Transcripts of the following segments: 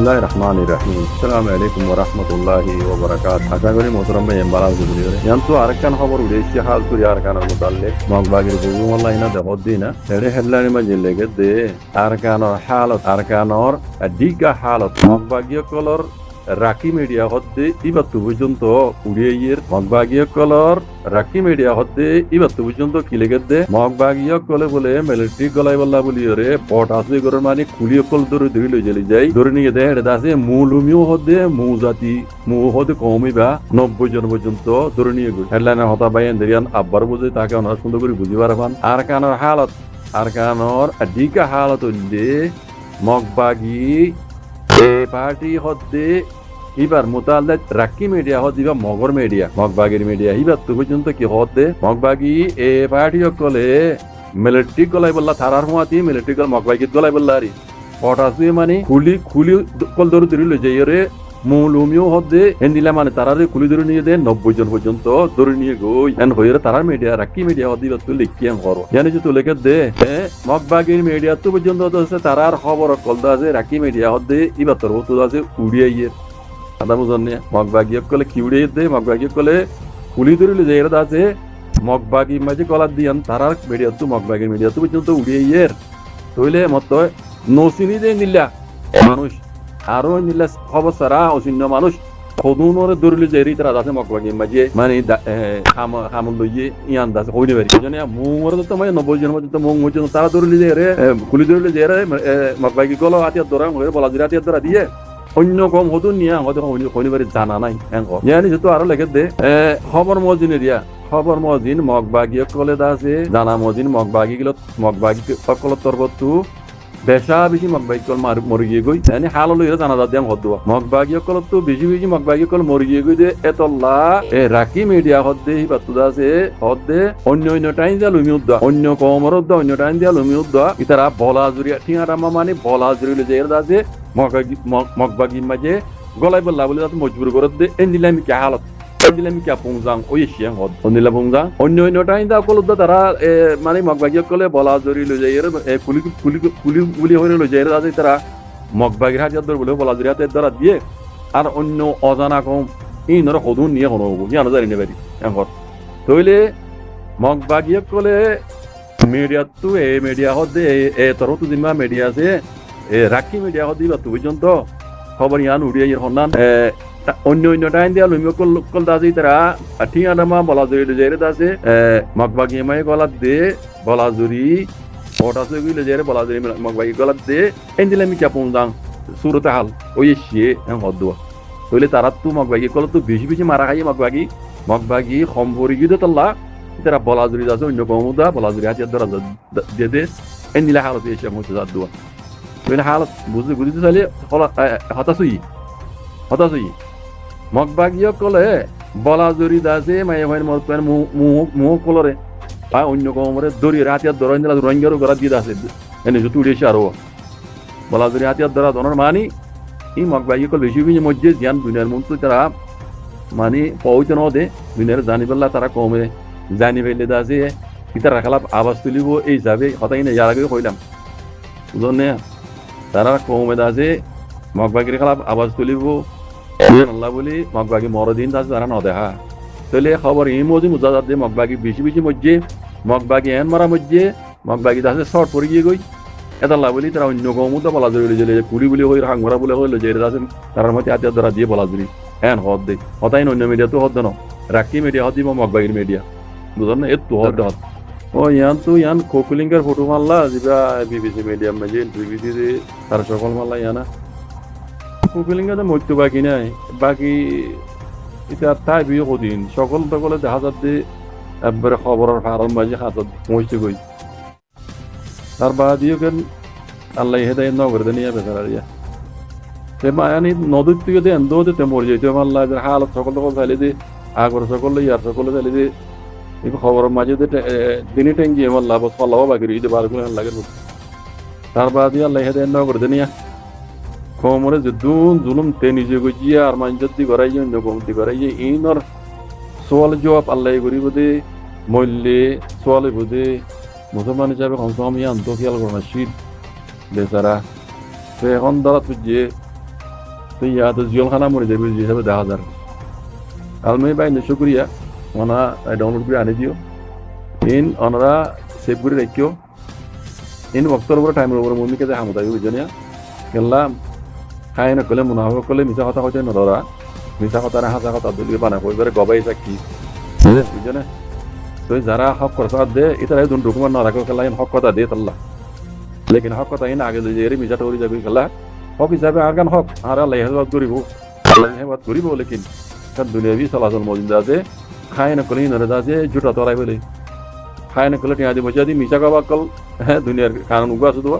বিসমিল্লাহির রহমানির রহিম। আসসালামু আলাইকুম ওয়া রাহমাতুল্লাহি ওয়া বারাকাতুহু। আশা করি মোহতরম ভাই বালাল গুজরিরে ইয়ান্তু আরেকখান খবর উড়েছি হাল করি আরকানের মুতাল্লিক মগবাগির বুজু আল্লাহ ইনা দেবদ দিনা এরে হেডলাইন মাঝে লেগে দে আরকানর হালত আরকানর ডিকা হালত মগবাগীয় কলর রাকি মিডিয়া হদ্দে ইবাত্তু পর্যন্ত উড়িয়ে মগবাগীয় কলর রাকি মিডিয়া হদ্দে ইবাত্তু পর্যন্ত কি লেগে দে মগবাগীয় কলে বলে মিলিটারি গলাই বল্লা বলি রে পট আছে গরের মানে খুলিয়ে কল ধরে ধরে লই জেলি যাই ধরে নিয়ে দেয় এটা আছে মূলমিও হদ্দে মু জাতি মু হদে কমিবা 90 জন পর্যন্ত ধরে নিয়ে গই হেডলাইনের হতা বাইন দেরিয়ান আব্বার বুঝে তাকে ওনারা সুন্দর করে বুঝি পারবান আর কানর হালত আর কানর ডিকা হালত হইলে মগবাগী পার্টি হদ্দে এবার মোতাল্লাক রাকি মিডিয়া হদ্দিবা মগর মিডিয়া মগবাগির মিডিয়া এবার তো পর্যন্ত কি হদ্দে মগবাগি এ পার্টি কলে মিলিটারি গলাই বললা থারার হুয়াতি মিলিটারি গল মগবাগি গলাই বললা আরি পটাসে মানে খুলি কল ধরে ধরে লই যাই রে মৌলমিও হদ্দে হেন্দিলা মানে তারারে খুলি ধরে নিয়ে দেন 90 জন পর্যন্ত ধরে নিয়ে গই এন হইরে তারার মিডিয়া রাকি মিডিয়া হদ্দিবা তো লিখিয়ান করো জানি যে তো লেখে দে মগবাগির মিডিয়া তো পর্যন্ত আছে তারার খবর কল দা আছে রাকি মিডিয়া হদ্দে ইবা তোর তো আছে উড়িয়ে আদা বুঝন নিয়ে মগবাগি কলে কি উড়িয়ে দে মগবাগি কলে খুলি ধরে যে এরা আছে মগবাগি মাঝে কলার দিয়ান তারার মিডিয়া তো মগবাগির মিডিয়া তো পর্যন্ত উড়িয়ে তইলে মত নসিনি দে নিলা মানুষ আরো নিলা খবর সারা অচিন্য মানুষ খদুনরে দরিলে যে রি তারা আছে মগবাগি মাঝে মানে হামল লইয়ে ইয়ান দাস হইনে পারি জানি মুর তো মানে 90 জন পর্যন্ত মুং পর্যন্ত তারা দরিলে যে রে খুলি দরিলে যে রে মগবাগি কল আতিয়া দরা হয়ে বলা দিরা আতিয়া দরা দিয়ে অন্য কম হতো নিয়ে আমাদের হইনিবারে জানা নাই জানি যেহেতু আরো লেখে দে খবর মজিন এরিয়া খবর মজিন মগবাগি কলে আছে জানা মজিন মগবাগি গিলত মগবাগি সকল তরবতু বেশা বেশি মগবাগি কল মরি গিয়ে গই জানি হাল লইরা জানা যা দিয়াম হদ্দুয়া মগবাগি কল তো বেশি বেশি মগবাগি কল মরি গিয়ে গই দে এতল্লা রাকি মিডিয়া হদ্দে হি বাতু আছে হদ্দে অন্য টাইম দিয়া লুমি উদ্দা অন্য কমর উদ্দা অন্য টাইম দিয়া লুমি উদ্দা ইতারা বলা জুরিয়া ঠিয়ারামা মানে বলা জুরি লই যাইরা আছে মগবাগি মাঝে গলাই বললা বলে তাতে মজবুর করে দে এন্দিলামি কে হালত এন্দিলামি কে পুংজাং ওই শিয়াং হদ অন্দিলা পুংজাং অন্য টাইম দা কল তারা মানে মগবাগি কলে বলা জরি লই যাই কুলি হইরে লই যাই আছে তারা মগবাগির হাজার দর বলে বলা জরি হাতে দ্বারা দিয়ে আর অন্য অজানা কম এই নর হদুন নিয়ে হনো ইয়ানো জানি নেবারি এখন তইলে মগবাগি কলে মিডিয়া তো মিডিয়া হদে তর তো জিম্মা মিডিয়া আছে রাকি মিডিয়া হদিবা তো পর্যন্ত খবর ইয়ান উড়িয়ে হন্নান অন্য টাইম দিয়া লুমি কল দাসি তারা ঠিয়ানামা বলা জুরি লইরে দাসে মগবাগি মাই গলাত দে বলা জুরি ওটাসে গিলে জেরে বলা জুরি মগবাগি গলাত দে এন্দিলামি কে পুংজাং সুরতে হাল ওই শিয়ে হদুয়া তইলে তারা তো মগবাগি কল তো বেশি বেশি মারা খাই মগবাগি সম্পরি গিয়ে তাল্লা তারা বলা জুরি দাসে অন্য কমুদা বলা জুরি হাতিয়ার ধরা দে দে এন্দিলা হালত এসে মতো যাদুয়া তইলে হালত বুঝতে চাইলে হতাশুই মগবাগি কলে বলা জরি দাসে মায়ে ভাই মরতেন মুহ কলরে বা অন্য কমরে দরিয়ে হাতিয়ার ধরা দিলা রঙ্গেরও করা দিয়ে আছে এনে জুতু উড়েছে আরো বলা জরি হাতিয়ার ধরা ধরার মানি এই মগবাগি কল বেশি বেশি মধ্যে জ্ঞান দুনিয়ার মতো তারা মানে পৌঁছে ন দে দুনিয়ার জানি পেলা তারা কমে জানি পেলে দাসে ইতারা খালাপ আওয়াজ তুলিব এই যাবে হতাই না ইয়ার আগে কইলাম বুঝনে তারা কমে দাসে মগবাগির খালাপ আওয়াজ তুলিব আল্লাহ বলি মগবাগি মরদিন দাস তারা ন দেখা তাহলে খবর এই মজি মুজাদাত দে মগবাগি বেশি বেশি মধ্যে মগবাগি এন মারা মধ্যে মগবাগি দাসে শর্ট পড়ে গিয়ে গই এতাল্লাহ বলি তারা অন্য কমুদা বলা জরি জেলে কুলি বলি হই হাংমরা বলে হইলো যে দাসে তার মধ্যে আতিয়ার ধরা দিয়ে বলা জরি এন হদ দে হতাই অন্য মিডিয়া তো হদ ন রাকি মিডিয়া হদ দিব মগবাগির মিডিয়া বুঝল না এত হদ হদ ও ইয়ান কোকুলিঙ্গার ফটো মারলা যেটা বিবিসি মিডিয়াম মাঝে বিবিসি তার সকল মারলা ইয়ানা কোকুলিঙ্গাতে মরতে বাকি নাই বাকি এটা তাই বিয়ে কদিন সকল তকলে দেখা যাচ্ছে একবারে খবরের ফার্ম মাঝে হাতত পৌঁছতে গই তার বাদিও কেন আল্লাহ হেদায় নগর নিয়ে বেচারা দিয়া সে মায়ানি নদীর থেকে দেন দোতে মরে যেতে আল্লাহ হালত সকল তকল চাইলে যে আগর সকল ইয়ার সকলে চাইলে যে খবরের মাঝে দিনে টেঙ্গি আমার লাভ ফলাও বাকি রইতে বারগুলো লাগে তার বাদ আল্লাহ হেদায় নগর নিয়ে কমরে যে দুন জুলুম তে নিজে গজিয়ে আর মানজতি করাই অন্য কমতি করাই ইনর সোয়াল জবাব আল্লাহ করিব দে মল্লে সোয়ালে বুদে মুসলমান হিসাবে কমসম ইয়ান তো খেয়াল করো না শীত বেচারা তো এখন ধরা তুই যে তো ইয়াতে জিয়লখানা মরে যাবে হিসাবে দেখা যার আলমাই বাইন শুক্রিয়া ওনা ডাউনলোড করে আনি দিও ইন ওনারা সেভ করে রাখিও ইন বক্তর উপরে টাইমের উপরে মমিকে যে হামদাই বুঝনিয়া গেলাম খাই না কলে মুনাফা করলে মিছা কথা কইতে নধরা মিছা কথা না হাসা কথা দুলিয়ে বানা কইবারে গবাই চাকি বুঝনে তো যারা হক কথা দে ইতারাই দুন ডকুমেন্ট না রাখো খেলা হক কথা দে তাল্লা লেকিন হক কথা ইন আগে যে এর মিছা টরি যাবি খেলা হক হিসাবে আর গান হক আর আল্লাহ হেফাজত করিব আল্লাহ হেফাজত করিব লেকিন কার দুনিয়াবি চলাচল মজিন্দা আছে খাই না কলে নরে আছে জুটা তলাই বলে খাই না কলে টিয়া দিব যদি মিছা গবা কল হ্যাঁ দুনিয়ার কারণ উগা আছে দোয়া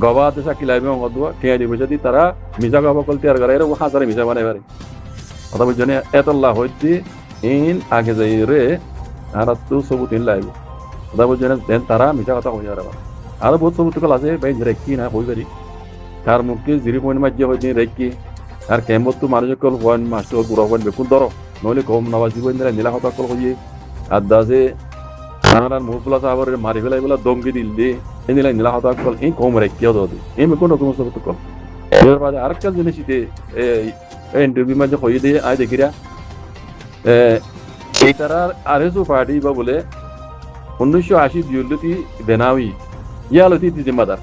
গবা আছে সাকি লাইবে অঙ্গ দোয়া টিয়া দিব যদি তারা মিছা গবা কল তৈরি করে ও হাজারে মিছা বানাই পারে কথা বুঝছেন এতল্লাহ হইতে ইন আগে যাই রে আর তো সবুত ইন লাইব কথা বুঝছেন তারা মিছা কথা কই আর আরো বহুত সবুত কল আছে ভাই রেখি না কই পারি তার মুখে 0 মাঝে হইতে রেখি আর কেমত তো মানুষ কল ওয়ান মাস্টার পুরো ওয়ান বেকুন ধরো নইলে কম নবাজি বই নীলা কথা কল কইয়ে আর দাসে আর মুখলা সাহাবরে মারি ফেলাই বলা দমকি দিল দে এই নীলা কথা কল এই কম রেখিও দে এই কোন রকম সবুত কল এর বাদে আরেকটা জিনিস দিতে এই ইন্টারভিউ মাঝে কই দিয়ে আই দেখিরা এই তারার আরএসও পার্টি বা বলে 1980 দিউলতি বেনাউই ইয়ালতি জিম্মাদার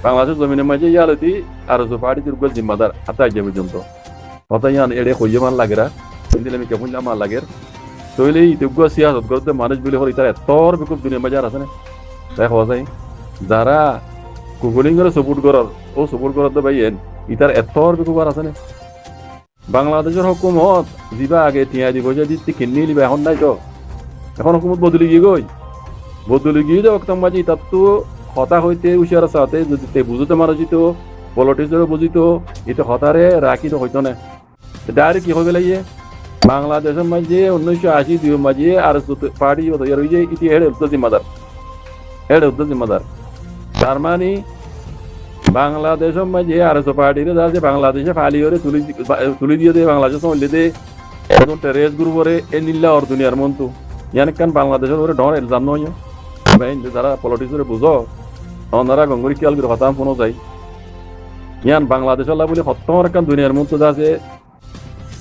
বাংলাদেশের জমিনের মাঝে ইয়ালতি আরএসও পার্টি দুর্গ জিম্মাদার আতাই যে পর্যন্ত কথা ইয়ান এড়ে কইয়ে মান লাগেরা কিন্তু আমি কেমন মান লাগের তইলে ইতুগ্য সিয়াসত করতে মানুষ বলে হল ইতার এতর বিকুব দুনিয়া মাঝে আছে না তাই হওয়া যায় যারা গুগলিং করে সাপোর্ট করার ও সাপোর্ট করার তো ভাইয়েন ইতার এতর বিকুব আর আছে না বাংলাদেশের হুকুমত দিবা আগে টিয়া দিব যদি কিনে নিবা এখন নাই তো এখন হুকুমত বদলি গিয়ে গই বদলি গিয়ে যাও একদম মাঝে তার তো হতা হইতে উশিয়ার সাথে যদি তে বুঝতে মারা যেত পলিটিক্সেরও বুঝিত এটা হতারে রাখি তো হইতো না ডাইরেক্ট কি হবে লাগিয়ে বাংলাদেশের মাঝে 1980 দুই মাঝে আর পার্টি তৈরি হয়ে যায় ইতি হেড জিম্মাদার তার মানে বাংলাদেশের মাঝে আর পার্টির আছে বাংলাদেশে ফালি করে তুলি দিয়ে দে বাংলাদেশ চলে দে এখন টেরেস গ্রুপরে এ নিল্লা আর দুনিয়ার মন্তু ইয়ানে কান বাংলাদেশের ওরে ডর এলজাম নয় ভাই যারা পলিটিক্সের বুঝো ওনারা গঙ্গুরি খেয়াল করে হতাম ফোনও যাই ইয়ান বাংলাদেশের বলে হত্তর কান দুনিয়ার মন্তু আছে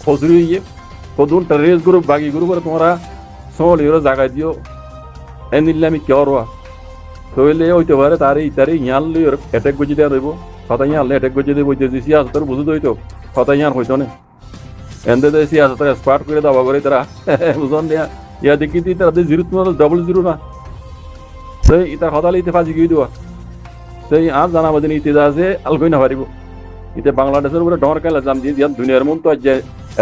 খজুরি ইয়ে কদুন টেরেস গ্রুপ বাকি গ্রুপরে তোমরা চল এর জায়গায় দিও এ নিল্লা আমি কেউ রোয়া তইলে হইতে পারে তারে ইতারে ইয়ান লই অ্যাটাক গজি দেয়া রইব কথা ইয়ান লে অ্যাটাক গজি দেব যে সিয়াসতের বুঝু দইতো কথা ইয়ান হইতো না এন্ডে দে সিয়াসতের স্পার্ট করে দাবা করে তারা বুঝন দিয়া ইয়া দেখি তি তারা 0 না সেই ইতা হদালি ইতে ফাজি গই দেওয়া সেই আজ জানা বাদিন ইতে আছে আলগই না পারিব ইতে বাংলাদেশের উপরে ডর কালা জাম দিয়ে ইয়ান দুনিয়ার মন তো যে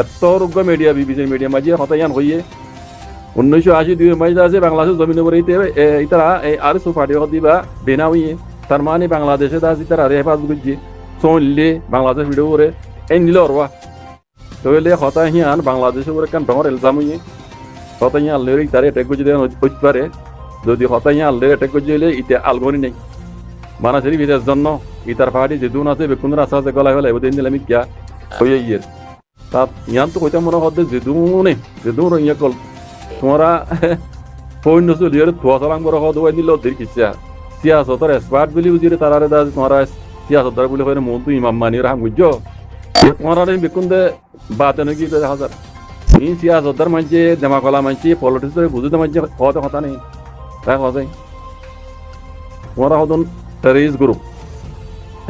এত রোগ্য মিডিয়া বিবিসি মিডিয়া মাঝে কথা ইয়ান হইয়ে 1980 দুই মাঝে আছে বাংলাদেশের জমিনের উপরে ইতারা আরএসও পার্টি দিবা বেনাউই তার মানে বাংলাদেশে আছে তারা রেফাজ গুজি চললে বাংলাদেশ ভিডিও করে এই নিল অরবা তইলে হতা হিয়ান বাংলাদেশের উপরে কান ডর এলজাম হইয়ে হতা হিয়ান লেরি তারে অ্যাটাক গুজি দেন হইতে পারে যদি হতা হিয়ান লে অ্যাটাক গুজি হইলে ইতে আলগনি নাই মানাসেরি বিদেশ জন্য ইতার পার্টি যে দুন আছে বেকুনরা আছে গলায় গলায় ওদিন দিলাম কিয়া হইয়ে ইয়ের তাত ইয়ান তো কইতা মনে হদে যে দুন ইয়া কল তোমরা পৌন্য চলিয়ে ধোয়া চলাং বড় হওয়া দোয়াই নিল দেখিছা সিয়াসতর এক্সপার্ট বলি বুঝিরে তারারে দা তোমরা সিয়াসতর বলি কইরে মন তো ইমাম মানির হাম বুঝছো তোমরা বেকুন দে বাতে নাকি 1000 এই সিয়াসতর মাঝে দেমাকলা মাঝে পলিটিক্সের বুঝতে মাঝে কথা নেই তাই কথা তোমরা হদন টেরিস গ্রুপ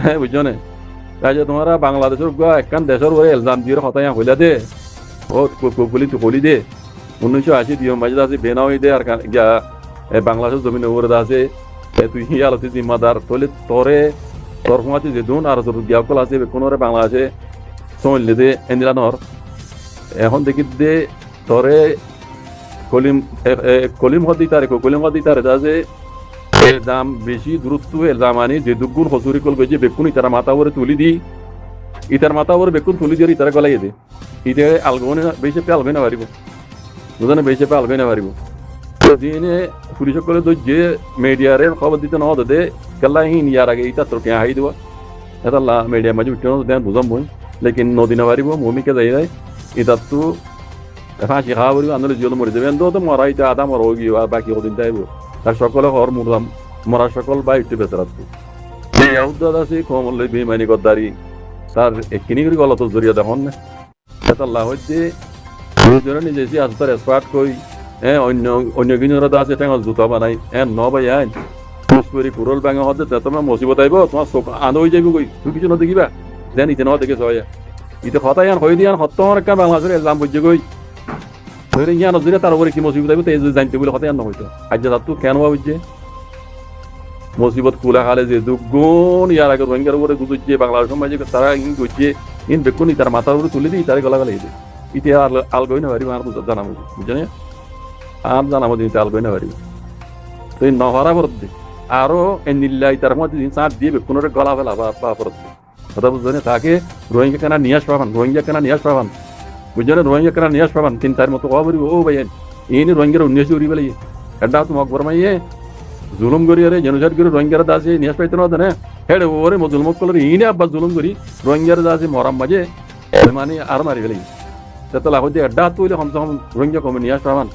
হ্যাঁ বুঝছো না তাই যে তোমরা বাংলাদেশের একখান দেশের ওরে এলজাম দিয়ে কথা হইলা দে ও বলি তো বলি দে 1980 দিও মাঝে আছে বেনাউই দে আর বাংলাদেশের জমিনের উপরে আছে তুই হিয়ালতি জিম্মাদার তলে তোর হুমাতে যে দুন আর গিয়াকল আছে কোনরে বাংলাদেশে চললে দে এন্দিলানর এখন দেখি দে তোরে কলিম হদি তারে আছে দাম বেশি দূরত্ব জামানি যে দুগুণ হসুরি কল গেছে বেকুন ইতারা মাথা উপরে তুলি দি ইতার মাথা উপরে বেকুন তুলি দিয়ে ইতারা গলাই দে ইতে আলগনে বেশি আলবে না পারিব বুঝানো বেশি আলবে না পারিব দিনে পুলিশ সকলে তো যে মিডিয়ারে খবর দিতে না দে কেলা হিন ইয়ার আগে ইতা তোর কে হাই দেব এটা মিডিয়া মাঝে উঠে দেন বুঝাম বই লেকিন নদী না পারিব মমিকে যাই যায় ইতা তো ফাঁসি খাওয়া পারিব আন্দোলন জিয়ল মরে যাবে তো মরা ইতা আদা মর হয়ে গিয়ে আর বাকি ওদিন তাইব তার সকলে হর মুরলাম মরা সকল বা ইটে বেতরাত আছে কমল বেমানি গদ্দারি তার একিনি করে গলত জড়িয়ে দেখুন না আল্লাহ হচ্ছে নিজে যে আজ তার এক্সপার্ট কই হ্যাঁ অন্য অন্য কিনোরা আছে টেঙাল জুতা বানাই হ্যাঁ ন ভাই আইন পুষ্পরি কুরল ব্যাঙা হচ্ছে তোমার মুসিবত আইব তোমার চোখ আনো হয়ে যাইব কই তুমি কিছু না দেখিবা যেন ইতে ন দেখে হয় ইতে হতাই আন হয়ে দিয়ান হত্য আমার একটা বাংলাদেশের এলাম বুঝছে কই ধরে গিয়ে আনো দিলে তার উপরে কি মুসিবত আইব এই জানতে বলে হতাই আন হইতো আজ তার কেন বুঝছে মুসিবত কুলা খালে যে দুগুণ ইয়ার আগে রোহিঙ্গার উপরে গুজুচ্ছে বাংলাদেশ সমাজে তারা ইন করছে ইন বেকুনি তার মাথার উপরে তুলে দিই তারে গলা গলা দিই ইতে আলগই না পারি আর জানাবো বুঝছে আর জানাবো দিন আলগই না পারি তো এই নহরা পরত দি আরো এনিল্লাই তার মধ্যে দিন চাঁদ দিয়ে বেকুনের গলা ফেলা বা পরত দি কথা বুঝছো না তাকে রোহিঙ্গা কেনা নিয়ে আসবান রোহিঙ্গা কেনা নিয়ে আসবান বুঝছো না রোহিঙ্গা কেনা নিয়ে আসবান তিন তার মতো খবর ও ভাই ইনি রোহিঙ্গার উন্নয়ন উড়ি বেলাই এটা তুমি অকবর মাইয়ে জুলুম করি আরে জেনোসাইড করে রোহিঙ্গারা দাসে নিয়ে পাইতে না দেন হেড ওরে জুলুম করলে ইনে আব্বা জুলুম করি রোহিঙ্গারা দাসে মরাম মাঝে মানে আর মারি ফেলি সেটা লাভ দিয়ে এড্ডা তুইলে কমসে কম রোহিঙ্গা কমে নিয়ে আসবান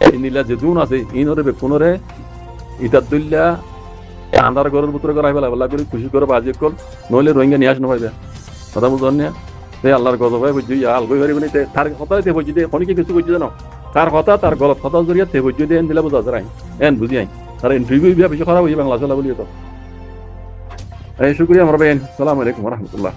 ইনিলা যে জুন আছে ইনরে বেকুনরে ইটার তুললা আন্ধার ঘরের ভিতরে করাই ফেলা বলা করে খুশি করে বাজি কল নইলে রোহিঙ্গা নিয়ে আসনো পাইবে কথা বুঝলেন না সেই আল্লাহর গজব হয় বুঝছি আলগই পারিব না তার কথা তে বুঝি দিয়ে খনিকে কিছু বুঝছি জানো তার কথা তার গলত কথা জড়িয়ে তে বুঝি দিয়ে দিলে বোঝা যায় এন বুঝি আই তার ইন্টারভিউ বেশি খারাপ হয়ে বাংলা চলা বলি তো এই শুক্রিয়া আমার ভাই আসসালামু আলাইকুম ওয়া রাহমাতুল্লাহ